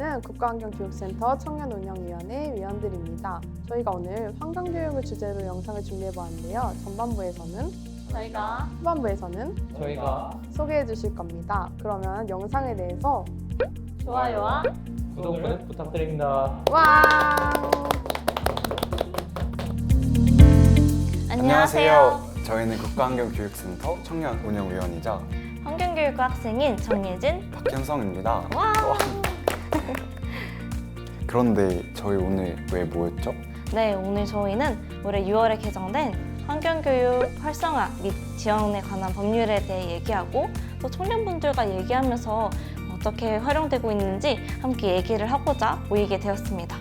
저희는 국가환경교육센터 청년운영위원회 위원들입니다. 저희가 오늘 환경교육을 주제로 영상을 준비해보았는데요. 전반부에서는 저희가 후반부에서는 소개해 주실 겁니다. 그러면 영상에 대해서 좋아요와 구독을 부탁드립니다. 와! 안녕하세요. 저희는 국가환경교육센터 청년운영위원이자 환경교육과 학생인 정예진. 박현성입니다. 와! 그런데 저희 오늘 왜 모였죠? 네, 오늘 저희는 올해 6월에 개정된 환경교육 활성화 및 지원에 관한 법률에 대해 얘기하고 또 청년분들과 얘기하면서 어떻게 활용되고 있는지 함께 얘기를 하고자 모이게 되었습니다.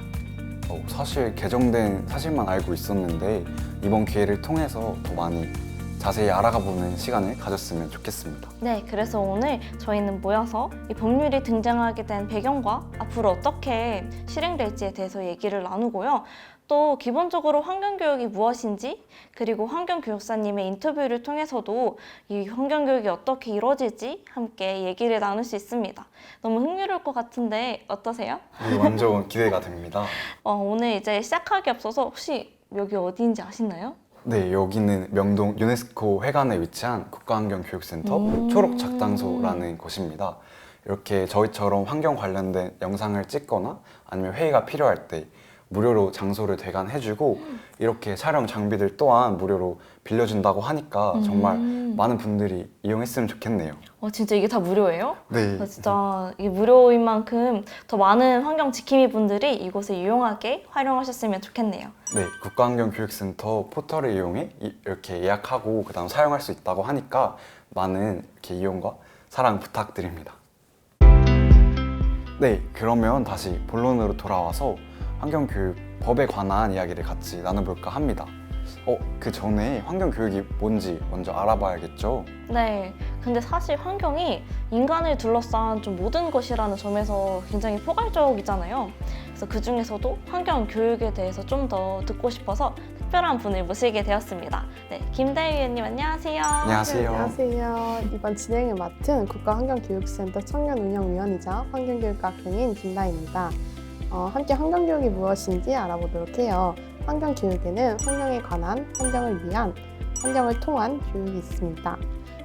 사실 개정된 사실만 알고 있었는데 이번 기회를 통해서 더 많이 자세히 알아가보는 시간을 가졌으면 좋겠습니다. 네, 그래서 오늘 저희는 모여서 이 법률이 등장하게 된 배경과 앞으로 어떻게 실행될지에 대해서 얘기를 나누고요. 또 기본적으로 환경교육이 무엇인지, 그리고 환경교육사님의 인터뷰를 통해서도 이 환경교육이 어떻게 이루어질지 함께 얘기를 나눌 수 있습니다. 너무 흥미로울 것 같은데 어떠세요? 네, 완전 기대가 됩니다. 오늘 이제 시작하기 앞서서 혹시 여기 어디인지 아시나요? 네, 여기는 명동 유네스코 회관에 위치한 국가환경교육센터 초록작당소라는 곳입니다. 이렇게 저희처럼 환경 관련된 영상을 찍거나 아니면 회의가 필요할 때 무료로 장소를 대관해주고 이렇게 촬영 장비들 또한 무료로 빌려준다고 하니까 정말 많은 분들이 이용했으면 좋겠네요. 진짜 이게 다 무료예요? 네. 진짜 이게 무료인 만큼 더 많은 환경 지킴이 분들이 이곳을 유용하게 활용하셨으면 좋겠네요. 네, 국가환경교육센터 포털을 이용해 이렇게 예약하고 그다음 사용할 수 있다고 하니까 많은 이렇게 이용과 사랑 부탁드립니다. 네, 그러면 다시 본론으로 돌아와서 환경교육 법에 관한 이야기를 같이 나눠볼까 합니다. 그 전에 환경교육이 뭔지 먼저 알아봐야겠죠? 네, 근데 사실 환경이 인간을 둘러싼 좀 모든 것이라는 점에서 굉장히 포괄적이잖아요. 그래서 그 중에서도 환경 교육에 대해서 좀 더 듣고 싶어서 특별한 분을 모시게 되었습니다. 네, 김다희 위원님 안녕하세요. 안녕하세요. 네, 안녕하세요. 이번 진행을 맡은 국가환경교육센터 청년운영위원이자 환경교육과 학생인 김다희입니다. 함께 환경교육이 무엇인지 알아보도록 해요. 환경교육에는 환경에 관한, 환경을 위한, 환경을 통한 교육이 있습니다.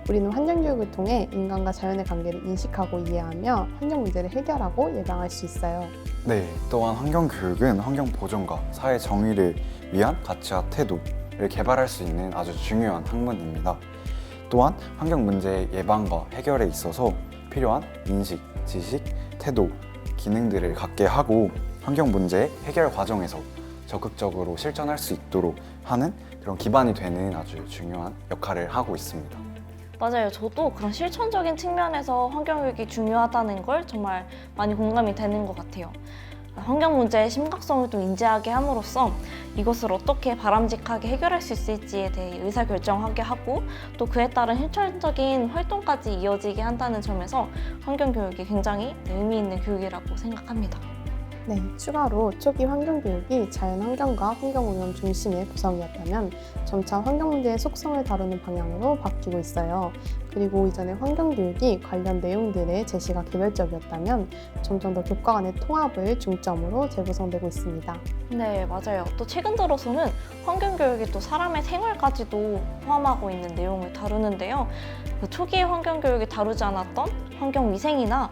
우리는 환경교육을 통해 인간과 자연의 관계를 인식하고 이해하며 환경 문제를 해결하고 예방할 수 있어요. 네, 또한 환경교육은 환경 보존과 사회 정의를 위한 가치와 태도를 개발할 수 있는 아주 중요한 학문입니다. 또한 환경 문제의 예방과 해결에 있어서 필요한 인식, 지식, 태도, 기능들을 갖게 하고 환경 문제의 해결 과정에서 적극적으로 실천할 수 있도록 하는 그런 기반이 되는 아주 중요한 역할을 하고 있습니다. 맞아요. 저도 그런 실천적인 측면에서 환경교육이 중요하다는 걸 정말 많이 공감이 되는 것 같아요. 환경 문제의 심각성을 또 인지하게 함으로써 이것을 어떻게 바람직하게 해결할 수 있을지에 대해 의사결정하게 하고 또 그에 따른 실천적인 활동까지 이어지게 한다는 점에서 환경교육이 굉장히 의미 있는 교육이라고 생각합니다. 네, 추가로 초기 환경교육이 자연환경과 환경오염 중심의 구성이었다면 점차 환경 문제의 속성을 다루는 방향으로 바뀌고 있어요. 그리고 이전에 환경교육이 관련 내용들의 제시가 개별적이었다면 점점 더 교과 간의 통합을 중점으로 재구성되고 있습니다. 네, 맞아요. 또 최근 들어서는 환경교육이 또 사람의 생활까지도 포함하고 있는 내용을 다루는데요. 그 초기의 환경교육이 다루지 않았던 환경위생이나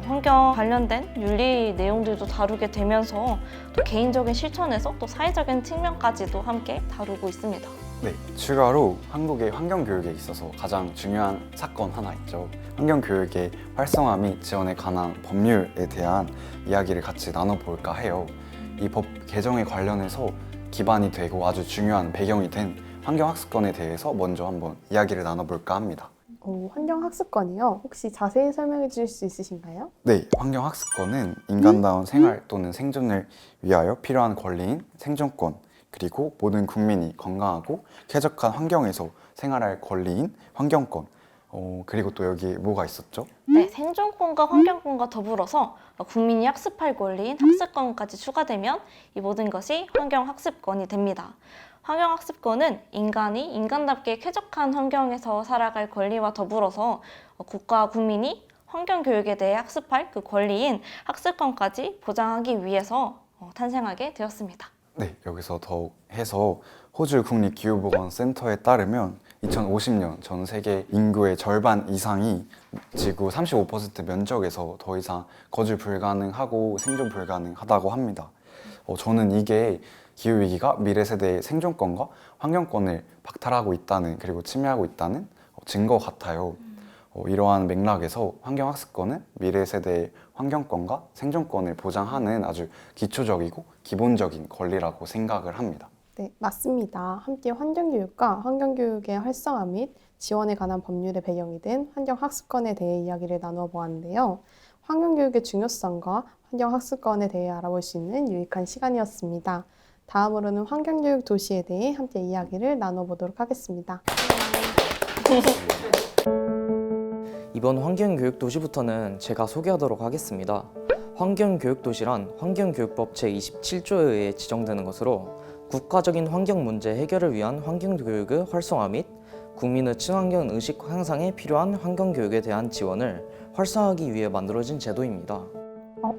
환경 관련된 윤리 내용들도 다루게 되면서 또 개인적인 실천에서 또 사회적인 측면까지도 함께 다루고 있습니다. 네, 추가로 한국의 환경교육에 있어서 가장 중요한 사건 하나 있죠. 환경교육의 활성화 및 지원에 관한 법률에 대한 이야기를 같이 나눠볼까 해요. 이 법 개정에 관련해서 기반이 되고 아주 중요한 배경이 된 환경학습권에 대해서 먼저 한번 이야기를 나눠볼까 합니다. 환경학습권이요? 혹시 자세히 설명해 주실 수 있으신가요? 네, 환경학습권은 인간다운 생활 또는 생존을 위하여 필요한 권리인 생존권, 그리고 모든 국민이 건강하고 쾌적한 환경에서 생활할 권리인 환경권, 그리고 또 여기 뭐가 있었죠? 네, 생존권과 환경권과 더불어서 국민이 학습할 권리인 학습권까지 추가되면 이 모든 것이 환경학습권이 됩니다. 환경학습권은 인간이 인간답게 쾌적한 환경에서 살아갈 권리와 더불어서 국가와 국민이 환경교육에 대해 학습할 그 권리인 학습권까지 보장하기 위해서 탄생하게 되었습니다. 네, 여기서 더욱 해서 호주 국립기후보건센터에 따르면 2050년 전 세계 인구의 절반 이상이 지구 35% 면적에서 더 이상 거주 불가능하고 생존 불가능하다고 합니다. 저는 이게 기후위기가 미래 세대의 생존권과 환경권을 박탈하고 있다는, 그리고 침해하고 있다는 증거 같아요. 이러한 맥락에서 환경학습권은 미래 세대의 환경권과 생존권을 보장하는 아주 기초적이고 기본적인 권리라고 생각을 합니다. 네, 맞습니다. 함께 환경교육과 환경교육의 활성화 및 지원에 관한 법률의 배경이 된 환경학습권에 대해 이야기를 나누어 보았는데요. 환경교육의 중요성과 환경학습권에 대해 알아볼 수 있는 유익한 시간이었습니다. 다음으로는 환경교육 도시에 대해 함께 이야기를 나눠보도록 하겠습니다. 이번 환경교육 도시부터는 제가 소개하도록 하겠습니다. 환경교육 도시란 환경교육법 제27조에 의해 지정되는 것으로 국가적인 환경 문제 해결을 위한 환경교육의 활성화 및 국민의 친환경 의식 향상에 필요한 환경교육에 대한 지원을 활성화하기 위해 만들어진 제도입니다.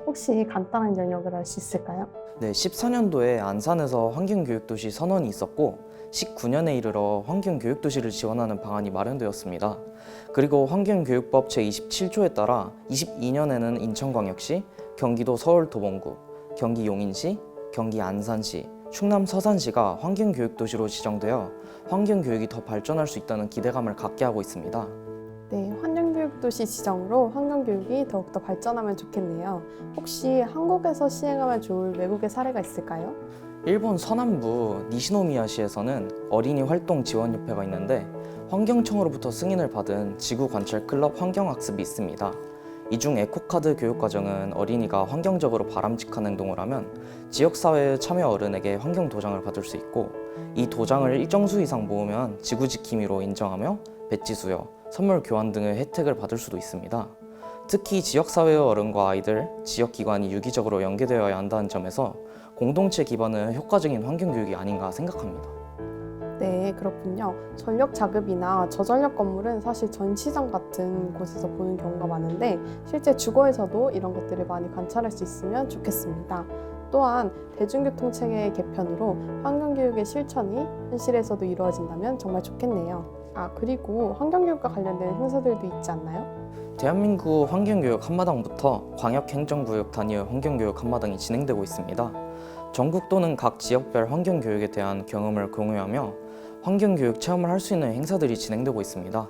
혹시 간단한 영역을 알 수 있을까요? 네, 14년도에 안산에서 환경교육도시 선언이 있었고 19년에 이르러 환경교육도시를 지원하는 방안이 마련되었습니다. 그리고 환경교육법 제27조에 따라 22년에는 인천광역시, 경기도 서울도봉구, 경기 용인시, 경기 안산시, 충남 서산시가 환경교육도시로 지정되어 환경교육이 더 발전할 수 있다는 기대감을 갖게 하고 있습니다. 네, 환경교육도시 지정으로 환경교육이 더욱더 발전하면 좋겠네요. 혹시 한국에서 시행하면 좋을 외국의 사례가 있을까요? 일본 서남부 니시노미야시에서는 어린이 활동 지원협회가 있는데 환경청으로부터 승인을 받은 지구관찰클럽 환경학습이 있습니다. 이 중 에코카드 교육과정은 어린이가 환경적으로 바람직한 행동을 하면 지역사회의 참여 어른에게 환경도장을 받을 수 있고, 이 도장을 일정 수 이상 모으면 지구지킴이로 인정하며 배지 수여, 선물 교환 등의 혜택을 받을 수도 있습니다. 특히 지역사회의 어른과 아이들, 지역기관이 유기적으로 연계되어야 한다는 점에서 공동체 기반의 효과적인 환경교육이 아닌가 생각합니다. 네, 그렇군요. 전력 자급이나 저전력 건물은 사실 전시장 같은 곳에서 보는 경우가 많은데 실제 주거에서도 이런 것들을 많이 관찰할 수 있으면 좋겠습니다. 또한 대중교통 체계의 개편으로 환경교육의 실천이 현실에서도 이루어진다면 정말 좋겠네요. 그리고 환경교육과 관련된 행사들도 있지 않나요? 대한민국 환경교육 한마당부터 광역행정구역 단위의 환경교육 한마당이 진행되고 있습니다. 전국 또는 각 지역별 환경교육에 대한 경험을 공유하며 환경교육 체험을 할 수 있는 행사들이 진행되고 있습니다.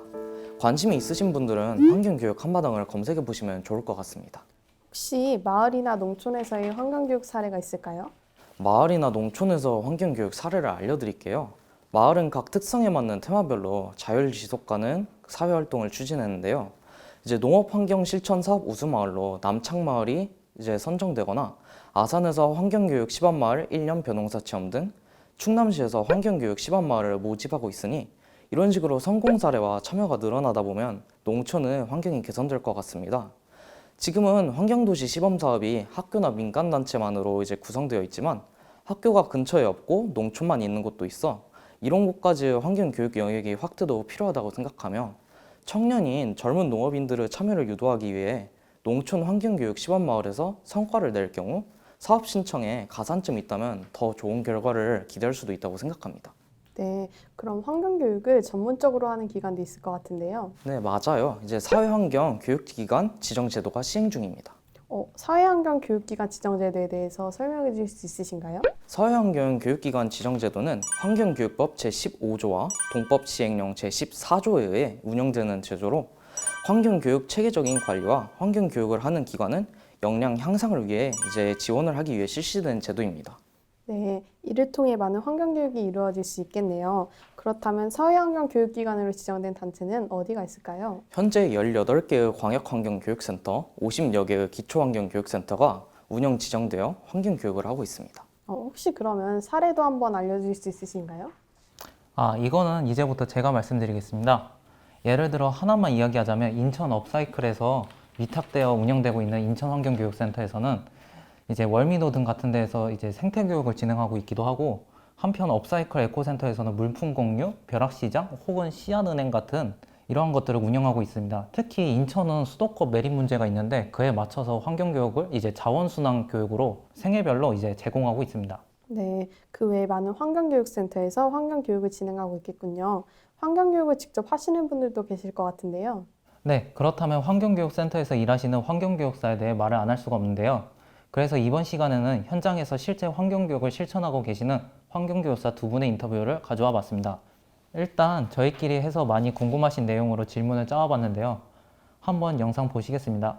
관심이 있으신 분들은 환경교육 한마당을 검색해 보시면 좋을 것 같습니다. 혹시 마을이나 농촌에서의 환경교육 사례가 있을까요? 마을이나 농촌에서 환경교육 사례를 알려드릴게요. 마을은 각 특성에 맞는 테마별로 자율지속가능 사회활동을 추진했는데요. 이제 농업환경실천사업 우수마을로 남창마을이 이제 선정되거나, 아산에서 환경교육 시범마을 1년 벼농사 체험 등 충남시에서 환경교육 시범마을을 모집하고 있으니, 이런 식으로 성공 사례와 참여가 늘어나다 보면 농촌의 환경이 개선될 것 같습니다. 지금은 환경도시 시범사업이 학교나 민간단체만으로 이제 구성되어 있지만 학교가 근처에 없고 농촌만 있는 곳도 있어 이런 곳까지 환경교육 영역이 확대도 필요하다고 생각하며, 청년인 젊은 농업인들의 참여를 유도하기 위해 농촌 환경교육 시범마을에서 성과를 낼 경우 사업 신청에 가산점이 있다면 더 좋은 결과를 기대할 수도 있다고 생각합니다. 네, 그럼 환경교육을 전문적으로 하는 기관도 있을 것 같은데요. 네, 맞아요. 이제 사회환경 교육기관 지정제도가 시행 중입니다. 사회환경 교육기관 지정제도에 대해서 설명해 주실 수 있으신가요? 사회환경 교육기관 지정제도는 환경교육법 제15조와 동법 시행령 제14조에 의해 운영되는 제도로, 환경교육 체계적인 관리와 환경교육을 하는 기관은 역량 향상을 위해 이제 지원을 하기 위해 실시된 제도입니다. 네, 이를 통해 많은 환경교육이 이루어질 수 있겠네요. 그렇다면 사회환경 교육기관으로 지정된 단체는 어디가 있을까요? 현재 18개의 광역환경교육센터, 50여 개의 기초환경교육센터가 운영 지정되어 환경교육을 하고 있습니다. 혹시 그러면 사례도 한번 알려주실 수 있으신가요? 이거는 이제부터 제가 말씀드리겠습니다. 예를 들어 하나만 이야기하자면 인천 업사이클에서 위탁되어 운영되고 있는 인천환경교육센터에서는 이제 월미도 등 같은 데에서 이제 생태교육을 진행하고 있기도 하고, 한편 업사이클 에코센터에서는 물품 공유, 벼락시장 혹은 씨앗은행 같은 이러한 것들을 운영하고 있습니다. 특히 인천은 수도권 매립 문제가 있는데 그에 맞춰서 환경교육을 이제 자원순환 교육으로 생애별로 이제 제공하고 있습니다. 네, 그 외에 많은 환경교육센터에서 환경교육을 진행하고 있겠군요. 환경교육을 직접 하시는 분들도 계실 것 같은데요. 네, 그렇다면 환경교육센터에서 일하시는 환경교육사에 대해 말을 안 할 수가 없는데요. 그래서 이번 시간에는 현장에서 실제 환경교육을 실천하고 계시는 환경교육사 두 분의 인터뷰를 가져와 봤습니다. 일단 저희끼리 해서 많이 궁금하신 내용으로 질문을 짜와봤는데요. 한번 영상 보시겠습니다.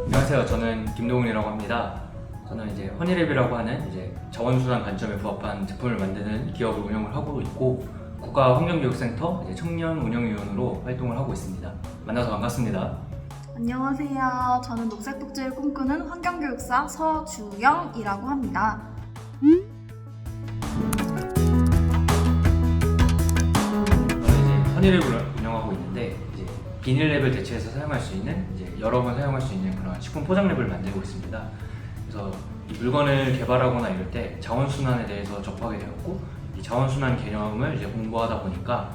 안녕하세요. 저는 김동훈이라고 합니다. 저는 이제 허니랩이라고 하는 이제 자원순환 관점에 부합한 제품을 만드는 기업을 운영을 하고 있고 국가환경교육센터 이제 청년운영위원으로 활동을 하고 있습니다. 만나서 반갑습니다. 안녕하세요. 저는 녹색복지를 꿈꾸는 환경교육사 서주영이라고 합니다. 저는 이제 허니랩을 운영하고 있는데 이제 비닐랩을 대체해서 사용할 수 있는 이제 여러 번 사용할 수 있는 그런 식품 포장랩을 만들고 있습니다. 그래서 이 물건을 개발하거나 이럴 때 자원순환에 대해서 접하게 되었고 이 자원순환 개념을 이제 공부하다 보니까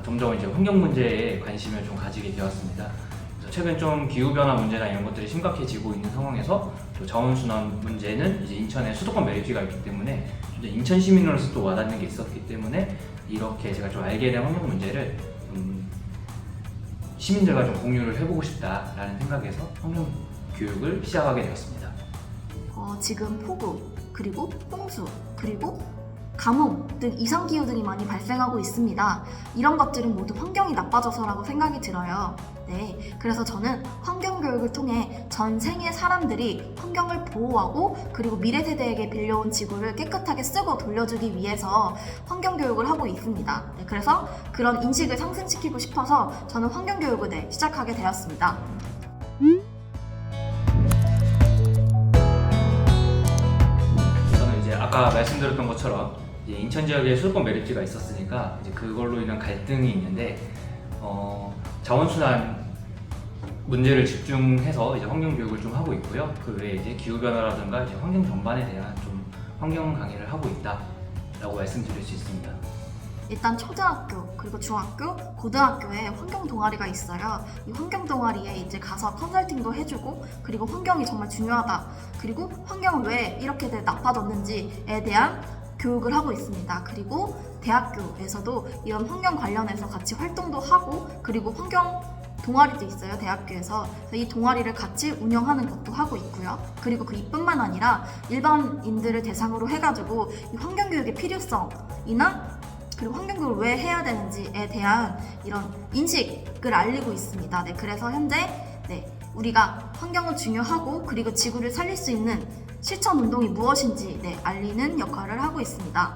점점 이제 환경 문제에 관심을 좀 가지게 되었습니다. 그래서 최근 좀 기후 변화 문제나 이런 것들이 심각해지고 있는 상황에서 또 자원순환 문제는 이제 인천에 수도권 매립지가 있기 때문에 이제 인천 시민으로서 또 와닿는 게 있었기 때문에 이렇게 제가 좀 알게 된 환경 문제를 좀 시민들과 좀 공유를 해보고 싶다라는 생각에서 환경 교육을 시작하게 되었습니다. 지금 폭우, 그리고 홍수, 그리고 가뭄 등 이상기후들이 많이 발생하고 있습니다. 이런 것들은 모두 환경이 나빠져서라고 생각이 들어요. 네, 그래서 저는 환경교육을 통해 전 세계 사람들이 환경을 보호하고 그리고 미래 세대에게 빌려온 지구를 깨끗하게 쓰고 돌려주기 위해서 환경교육을 하고 있습니다. 네, 그래서 그런 인식을 상승시키고 싶어서 저는 환경교육을 시작하게 되었습니다. 저는 이제 아까 말씀드렸던 것처럼 이제 인천 지역에 수도권 매립지가 있었으니까 이제 그걸로 인한 갈등이 있는데 자원순환 문제를 집중해서 이제 환경 교육을 좀 하고 있고요. 그 외에 이제 기후 변화라든가 이제 환경 전반에 대한 좀 환경 강의를 하고 있다라고 말씀드릴 수 있습니다. 일단 초등학교, 그리고 중학교, 고등학교에 환경 동아리가 있어요. 이 환경 동아리에 이제 가서 컨설팅도 해주고, 그리고 환경이 정말 중요하다. 그리고 환경은 왜 이렇게 나빠졌는지에 대한 교육을 하고 있습니다. 그리고 대학교에서도 이런 환경 관련해서 같이 활동도 하고, 그리고 환경 동아리도 있어요, 대학교에서. 그래서 이 동아리를 같이 운영하는 것도 하고 있고요. 그리고 그 이뿐만 아니라 일반인들을 대상으로 해가지고 이 환경교육의 필요성이나 그리고 환경교육을 왜 해야 되는지에 대한 이런 인식을 알리고 있습니다. 네, 그래서 현재 우리가 환경은 중요하고 그리고 지구를 살릴 수 있는 실천 운동이 무엇인지 알리는 역할을 하고 있습니다.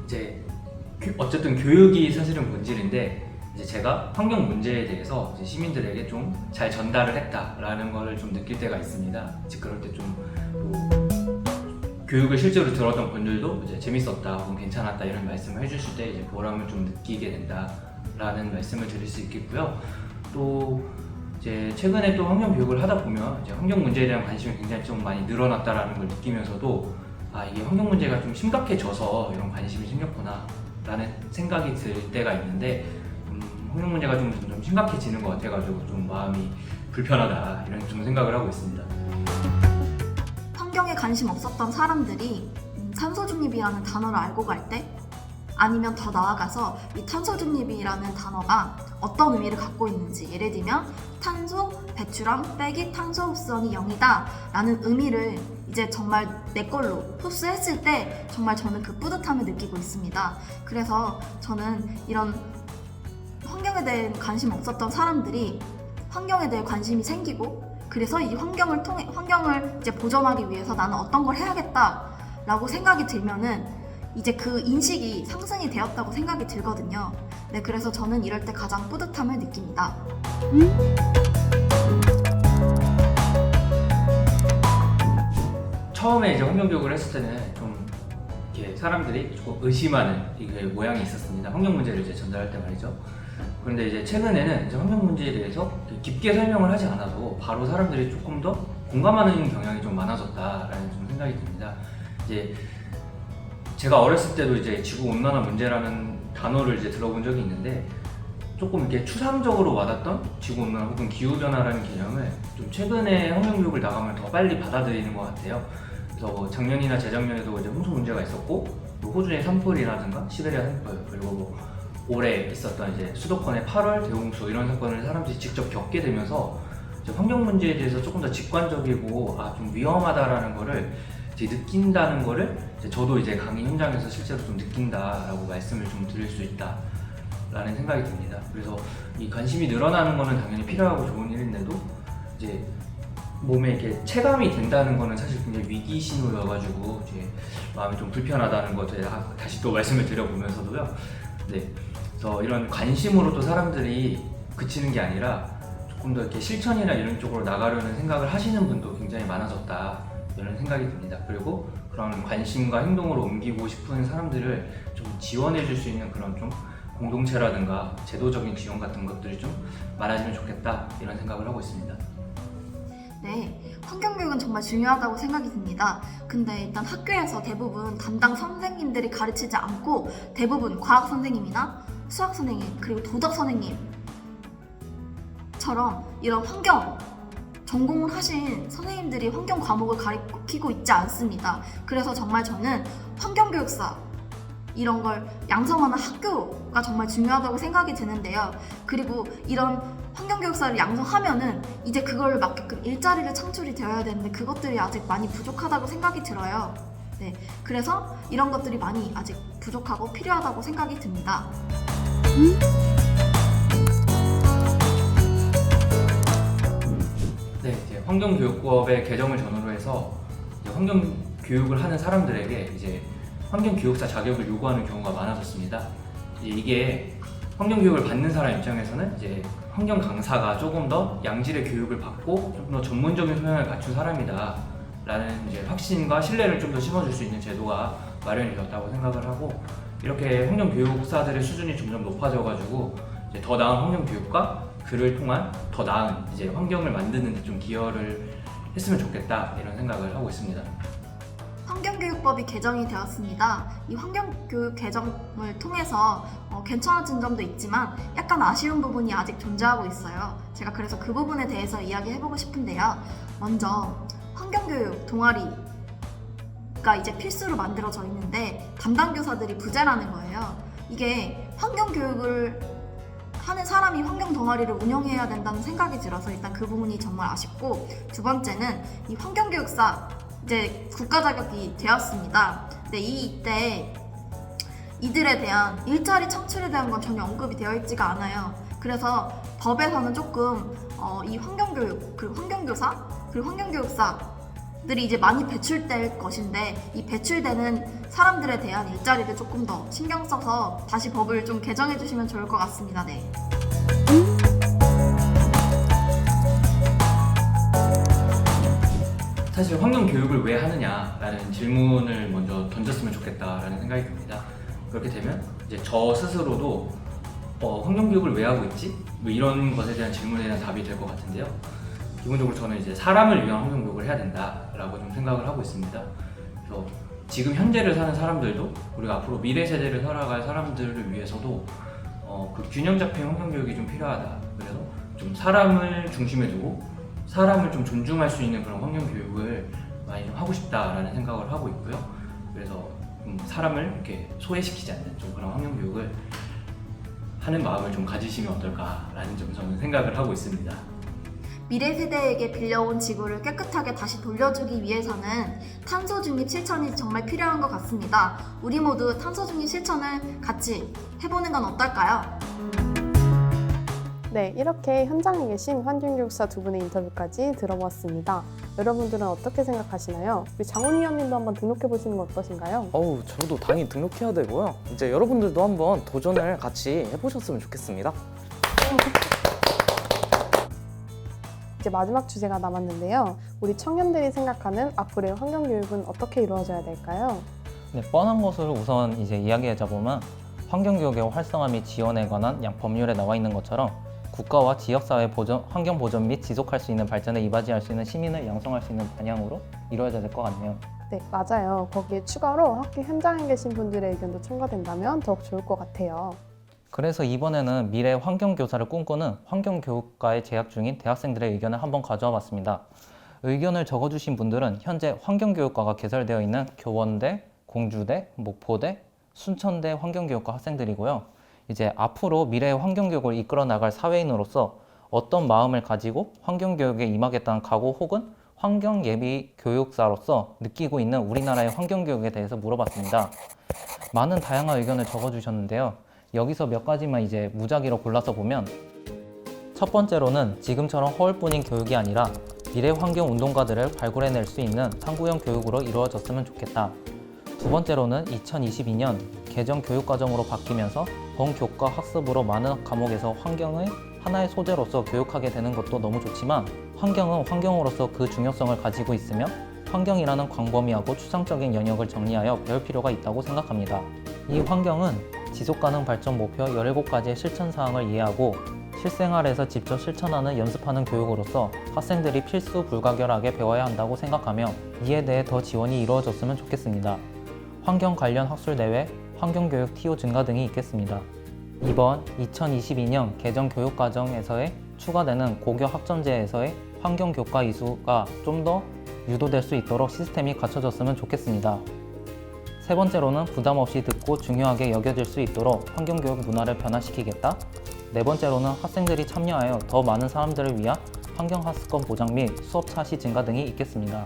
이제 어쨌든 교육이 사실은 본질인데 이제 제가 환경 문제에 대해서 이제 시민들에게 좀 잘 전달을 했다라는 거를 좀 느낄 때가 있습니다. 이제 그럴 때 좀 교육을 실제로 들었던 분들도 이제 재밌었다 혹은 괜찮았다 이런 말씀을 해주실 때 이제 보람을 좀 느끼게 된다라는 말씀을 드릴 수 있겠고요. 또 이제 최근에 또 환경 교육을 하다 보면 이제 환경 문제에 대한 관심이 굉장히 좀 많이 늘어났다라는 걸 느끼면서도 이게 환경 문제가 좀 심각해져서 이런 관심이 생겼구나라는 생각이 들 때가 있는데 환경 문제가 좀 점점 심각해지는 것 같아가지고 좀 마음이 불편하다 이런 좀 생각을 하고 있습니다. 환경에 관심 없었던 사람들이 탄소 중립이라는 단어를 알고 갈 때, 아니면 더 나아가서 이 탄소 중립이라는 단어가 어떤 의미를 갖고 있는지, 예를 들면 탄소 배출원 빼기 탄소 흡수원이 0이다 라는 의미를 이제 정말 내 걸로 흡수했을 때 정말 저는 그 뿌듯함을 느끼고 있습니다. 그래서 저는 이런 환경에 대해 관심 없었던 사람들이 환경에 대해 관심이 생기고, 그래서 이 환경을 이제 보존하기 위해서 나는 어떤 걸 해야겠다라고 생각이 들면은 이제 그 인식이 상승이 되었다고 생각이 들거든요. 네, 그래서 저는 이럴 때 가장 뿌듯함을 느낍니다. 처음에 이제 환경 교육을 했을 때는 좀 이렇게 사람들이 조금 의심하는 이게 모양이 있었습니다. 환경 문제를 이제 전달할 때 말이죠. 그런데 이제 최근에는 이제 환경 문제에 대해서 깊게 설명을 하지 않아도 바로 사람들이 조금 더 공감하는 경향이 좀 많아졌다라는 좀 생각이 듭니다. 이제 제가 어렸을 때도 이제 지구 온난화 문제라는 단어를 이제 들어본 적이 있는데 조금 이렇게 추상적으로 와닿던 지구 온난화 혹은 기후 변화라는 개념을 좀 최근에 환경 교육을 나가면 더 빨리 받아들이는 것 같아요. 그래서 뭐 작년이나 재작년에도 이제 홍수 문제가 있었고, 또 호주의 산불이라든가 시베리아 산불, 그리고 뭐 올해 있었던 이제 수도권의 8월 대홍수 이런 사건을 사람들이 직접 겪게 되면서 이제 환경 문제에 대해서 조금 더 직관적이고 좀 위험하다라는 거를 이제 느낀다는 거를 이제 저도 이제 강의 현장에서 실제로 좀 느낀다라고 말씀을 좀 드릴 수 있다라는 생각이 듭니다. 그래서 이 관심이 늘어나는 거는 당연히 필요하고 좋은 일인데도 이제 몸에 이렇게 체감이 된다는 거는 사실 굉장히 위기 신호여가지고 이제 마음이 좀 불편하다는 거 제가 다시 또 말씀을 드려보면서도요. 네, 그래서 이런 관심으로 또 사람들이 그치는 게 아니라 조금 더 이렇게 실천이나 이런 쪽으로 나가려는 생각을 하시는 분도 굉장히 많아졌다 이런 생각이 듭니다. 그리고 그런 관심과 행동으로 옮기고 싶은 사람들을 좀 지원해 줄 수 있는 그런 좀 공동체라든가 제도적인 지원 같은 것들이 좀 많아지면 좋겠다 이런 생각을 하고 있습니다. 네, 환경교육은 정말 중요하다고 생각이 듭니다. 근데 일단 학교에서 대부분 담당 선생님들이 가르치지 않고 대부분 과학 선생님이나 수학 선생님 그리고 도덕 선생님처럼 이런 환경 전공을 하신 선생님들이 환경 과목을 가르치고 있지 않습니다. 그래서 정말 저는 환경교육사 이런 걸 양성하는 학교가 정말 중요하다고 생각이 드는데요. 그리고 이런 환경교육사를 양성하면은 이제 그걸 맞게끔 일자리를 창출이 되어야 되는데 그것들이 아직 많이 부족하다고 생각이 들어요. 네, 그래서 이런 것들이 많이 아직 부족하고 필요하다고 생각이 듭니다. 네, 이제 환경교육법의 개정을 전후로 해서 이제 환경교육을 하는 사람들에게 이제 환경교육사 자격을 요구하는 경우가 많아졌습니다. 이게 환경교육을 받는 사람 입장에서는 이제 환경 강사가 조금 더 양질의 교육을 받고 좀 더 전문적인 소양을 갖춘 사람이다 라는 이제 확신과 신뢰를 좀 더 심어줄 수 있는 제도가 마련이 되었다고 생각을 하고, 이렇게 환경교육사들의 수준이 점점 높아져가지고 이제 더 나은 환경교육과 그를 통한 더 나은 이제 환경을 만드는 데 좀 기여를 했으면 좋겠다 이런 생각을 하고 있습니다. 환경교육법이 개정이 되었습니다. 이 환경교육 개정을 통해서 괜찮아진 점도 있지만 약간 아쉬운 부분이 아직 존재하고 있어요. 제가 그래서 그 부분에 대해서 이야기해보고 싶은데요. 먼저 환경교육 동아리가 이제 필수로 만들어져 있는데 담당 교사들이 부재라는 거예요. 이게 환경교육을 하는 사람이 환경 동아리를 운영해야 된다는 생각이 들어서 일단 그 부분이 정말 아쉽고, 두 번째는 이 환경교육사 이제 국가 자격이 되었습니다. 근데 이때 이들에 대한 일자리 창출에 대한 건 전혀 언급이 되어 있지가 않아요. 그래서 법에서는 조금 이 환경교육 그리고 환경교사 그리고 환경교육사들이 이제 많이 배출될 것인데 이 배출되는 사람들에 대한 일자리를 조금 더 신경 써서 다시 법을 좀 개정해 주시면 좋을 것 같습니다. 네. 사실 환경교육을 왜 하느냐라는 질문을 먼저 던졌으면 좋겠다라는 생각이 듭니다. 그렇게 되면 이제 저 스스로도 환경교육을 왜 하고 있지? 뭐 이런 것에 대한 질문에 대한 답이 될 것 같은데요. 기본적으로 저는 이제 사람을 위한 환경교육을 해야 된다라고 좀 생각을 하고 있습니다. 그래서 지금 현재를 사는 사람들도 그리고 앞으로 미래 세대를 살아갈 사람들을 위해서도 그 균형 잡힌 환경교육이 좀 필요하다. 그래서 좀 사람을 중심에 두고 사람을 좀 존중할 수 있는 그런 환경교육을 많이 좀 하고 싶다라는 생각을 하고 있고요. 그래서 사람을 이렇게 소외시키지 않는 좀 그런 환경교육을 하는 마음을 좀 가지시면 어떨까라는 점 저는 생각을 하고 있습니다. 미래 세대에게 빌려온 지구를 깨끗하게 다시 돌려주기 위해서는 탄소 중립 실천이 정말 필요한 것 같습니다. 우리 모두 탄소 중립 실천을 같이 해보는 건 어떨까요? 네, 이렇게 현장에 계신 환경교육사 두 분의 인터뷰까지 들어보았습니다. 여러분들은 어떻게 생각하시나요? 우리 장훈 위원님도 한번 등록해보시는 건 어떠신가요? 저도 당연히 등록해야 되고요. 이제 여러분들도 한번 도전을 같이 해보셨으면 좋겠습니다. 이제 마지막 주제가 남았는데요. 우리 청년들이 생각하는 앞으로의 환경교육은 어떻게 이루어져야 될까요? 네, 뻔한 것을 우선 이제 이야기하자 보면 환경교육의 활성화 및 지원에 관한 양 법률에 나와 있는 것처럼 국가와 지역사회 보전, 환경 보전 및 지속할 수 있는 발전에 이바지할 수 있는 시민을 양성할 수 있는 방향으로 이루어져야 될 것 같네요. 네, 맞아요. 거기에 추가로 학교 현장에 계신 분들의 의견도 첨가된다면 더욱 좋을 것 같아요. 그래서 이번에는 미래 환경교사를 꿈꾸는 환경교육과에 재학 중인 대학생들의 의견을 한번 가져와 봤습니다. 의견을 적어주신 분들은 현재 환경교육과가 개설되어 있는 교원대, 공주대, 목포대, 순천대 환경교육과 학생들이고요. 이제 앞으로 미래의 환경교육을 이끌어 나갈 사회인으로서 어떤 마음을 가지고 환경교육에 임하겠다는 각오 혹은 환경예비 교육사로서 느끼고 있는 우리나라의 환경교육에 대해서 물어봤습니다. 많은 다양한 의견을 적어주셨는데요. 여기서 몇 가지만 이제 무작위로 골라서 보면 첫 번째로는 지금처럼 허울뿐인 교육이 아니라 미래 환경 운동가들을 발굴해낼 수 있는 탐구형 교육으로 이루어졌으면 좋겠다. 두 번째로는 2022년 개정 교육과정으로 바뀌면서 본교과 학습으로 많은 과목에서 환경의 하나의 소재로서 교육하게 되는 것도 너무 좋지만 환경은 환경으로서 그 중요성을 가지고 있으며 환경이라는 광범위하고 추상적인 영역을 정리하여 배울 필요가 있다고 생각합니다. 이 환경은 지속가능 발전 목표 17가지의 실천사항을 이해하고 실생활에서 직접 실천하는 연습하는 교육으로서 학생들이 필수 불가결하게 배워야 한다고 생각하며 이에 대해 더 지원이 이루어졌으면 좋겠습니다. 환경 관련 학술대회, 환경교육 TO 증가 등이 있겠습니다. 이번 2022년 개정 교육과정에서의 추가되는 고교 학점제에서의 환경교과 이수가 좀 더 유도될 수 있도록 시스템이 갖춰졌으면 좋겠습니다. 세 번째로는 부담 없이 듣고 중요하게 여겨질 수 있도록 환경교육 문화를 변화시키겠다. 네 번째로는 학생들이 참여하여 더 많은 사람들을 위한 환경학습권 보장 및 수업 차시 증가 등이 있겠습니다.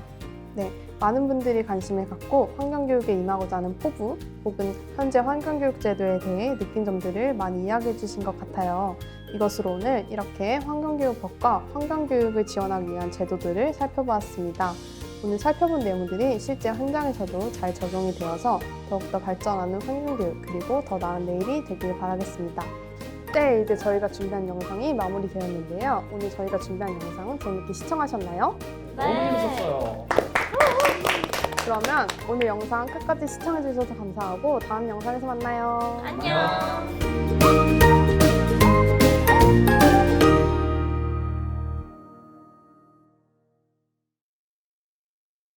네, 많은 분들이 관심을 갖고 환경교육에 임하고자 하는 포부 혹은 현재 환경교육 제도에 대해 느낀 점들을 많이 이야기해 주신 것 같아요. 이것으로 오늘 이렇게 환경교육법과 환경교육을 지원하기 위한 제도들을 살펴보았습니다. 오늘 살펴본 내용들이 실제 현장에서도 잘 적용이 되어서 더욱더 발전하는 환경교육 그리고 더 나은 내일이 되길 바라겠습니다. 네, 이제 저희가 준비한 영상이 마무리되었는데요. 오늘 저희가 준비한 영상은 재밌게 시청하셨나요? 너무 재밌었어요. 그러면 오늘 영상 끝까지 시청해주셔서 감사하고 다음 영상에서 만나요. 안녕.